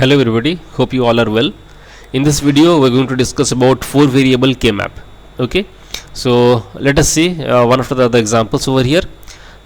Hello everybody, hope you all are well. In this video we're going to discuss about 4 variable K-map. Okay, so let us see one after the other examples over here.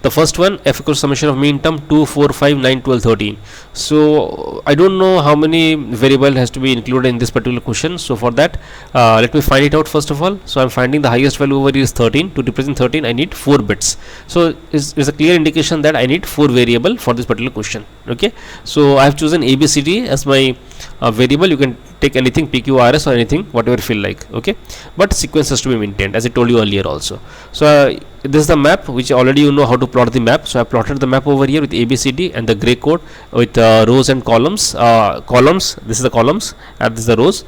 The first one, f equals summation of mean term 2, 4, 5, 9, 12, 13. So I don't know how many variable has to be included in this particular question. So for that, let me find it out first of all. So I'm finding the highest value over here is 13. To represent 13, I need 4 bits. So is a clear indication that I need 4 variable for this particular question. Okay, so I have chosen ABCD as my variable. You can take anything, PQRS or anything, whatever you feel like. Okay, but sequence has to be maintained as I told you earlier also. So this is the map which already you know how to plot the map. So I plotted the map over here with ABCD and the gray code with rows and columns. This is the columns and this is the rows.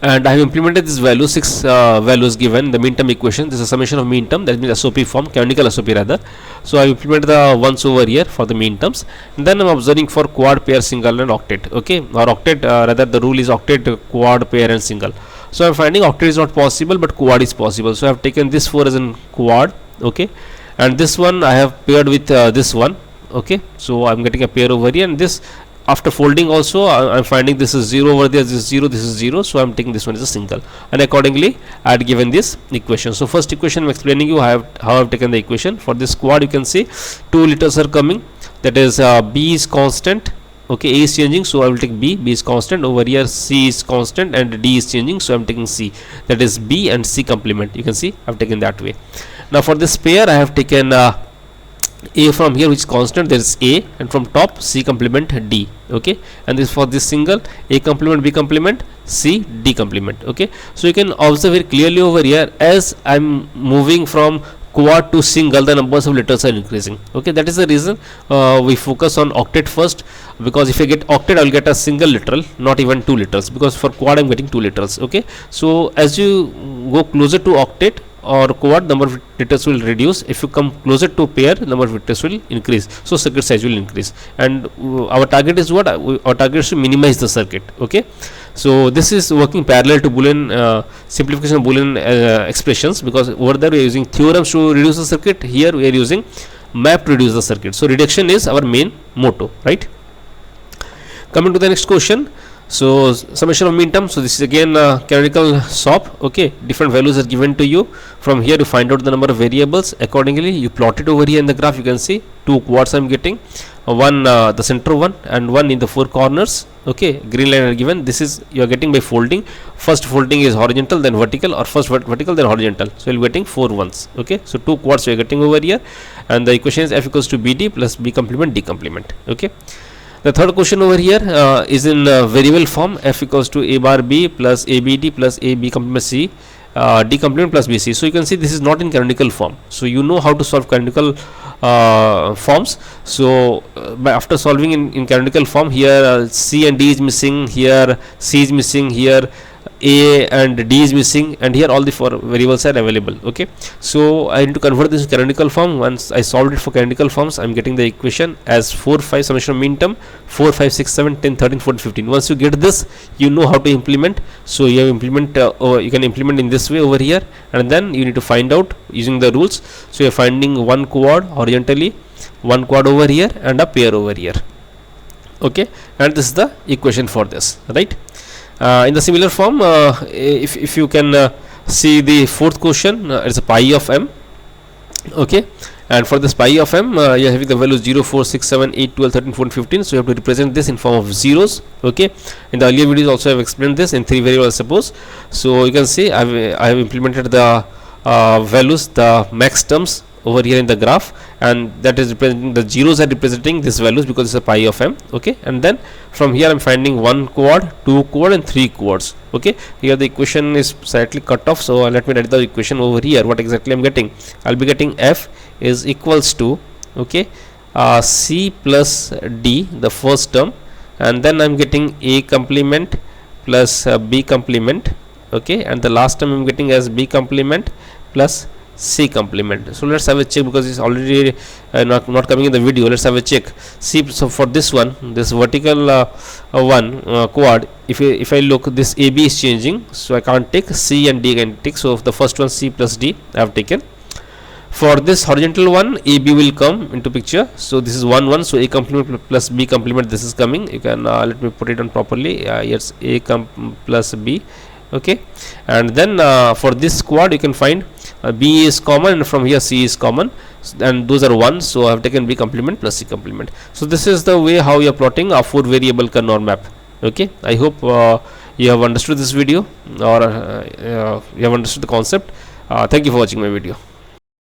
And I have implemented this value, 6 values given the mean term equation. This is a summation of mean term, that means SOP form, canonical SOP rather. So I implemented the ones over here for the mean terms, and then I'm observing for quad, pair, single and octet. Okay, or octet, rather the rule is octet, quad, pair and single. So I'm finding octet is not possible but quad is possible. So I have taken this 4 as in quad. Okay, and this one I have paired with this one. Okay, so I'm getting a pair over here, and this after folding also I'm finding this is 0 over there, this is 0, this is 0, so I'm taking this one as a single, and accordingly I had given this equation. So first equation I'm explaining you how I've taken the equation. For this quad you can see 2 letters are coming, that is B is constant. Okay, A is changing, so I will take B is constant. Over here C is constant and D is changing, so I'm taking C, that is B and C complement. You can see I've taken that way. Now for this pair I have taken A from here, which is constant, there is A, and from top C complement D. Okay, and this for this single, A complement, B complement, C, D complement. Okay, so you can observe very clearly over here, as I'm moving from quad to single, the numbers of letters are increasing. Okay, that is the reason we focus on octet first, because if I get octet I will get a single literal, not even 2 letters, because for quad I'm getting 2 letters. Okay, so as you go closer to octet or quad, number of letters will reduce. If you come closer to pair, number of letters will increase, so circuit size will increase. And our target is what? Our target is to minimize the circuit. Okay, so this is working parallel to Boolean simplification of Boolean expressions, because over there we are using theorems to reduce the circuit. Here we are using map to reduce the circuit. So reduction is our main motto, right? Coming to the next question. So summation of mean term. So this is again canonical SOP. Okay, different values are given to you. From here you find out the number of variables. Accordingly you plot it over here in the graph. You can see 2 quads I'm getting, one the center one and one in the 4 corners. Okay, green line are given. This is you are getting by folding. First folding is horizontal, then vertical, or first vertical then horizontal. So you're getting 4 ones. Okay, so 2 quads we are getting over here, and the equation is f equals to BD plus B complement D complement. Okay. The third question over here is in variable form, f equals to A bar B plus ABD plus AB complement C, D complement plus BC. So you can see this is not in canonical form. So you know how to solve canonical forms. So after solving in canonical form, here C and D is missing, here C is missing, here A and D is missing, and here all the 4 variables are available. Okay, so I need to convert this to canonical form. Once I solved it for canonical forms, I'm getting the equation as 4, 5 summation of mean term 4, 5, 6, 7, 10, 13, 14, 15. Once you get this, you know how to implement. So you have implement you can implement in this way over here, and then you need to find out using the rules. So you're finding one quad horizontally, one quad over here, and a pair over here. Okay, and this is the equation for this, right? In the similar form, if you can see the 4th question, it's a pi of m. Okay, and for this pi of m, you are having the values 0, 4, 6, 7, 8, 12, 13, 14, 15. So you have to represent this in form of zeros. Okay, in the earlier videos also I have explained this in 3 variables suppose. So you can see I have implemented the values, the max terms over here in the graph, and that is representing the zeros are representing these values because it's a pi of m. Okay, and then from here I'm finding 1 quad, 2 quad and 3 quads. Okay, here the equation is slightly cut off, so let me write the equation over here. What exactly I'm getting? I'll be getting f is equals to, okay, C plus D, the first term, and then I'm getting A complement plus B complement. Okay, and the last term I'm getting as B complement plus C complement. So let's have a check, because it's already not coming in the video. Let's have a check. See, so for this one, this vertical quad, if I look, this AB is changing, so I can't take C and D, I can take. So the first one C plus D I have taken. For this horizontal one, a b will come into picture. So this is 1 1, so a complement plus b complement, this is coming. You can let me put it on properly. Yes, a plus b. Okay, and then for this quad you can find b is common, and from here c is common, and those are 1, so I have taken b complement plus c complement. So this is the way how you are plotting a 4 variable Carnot map. Okay, I hope you have understood this video, or you have understood the concept. Thank you for watching my video.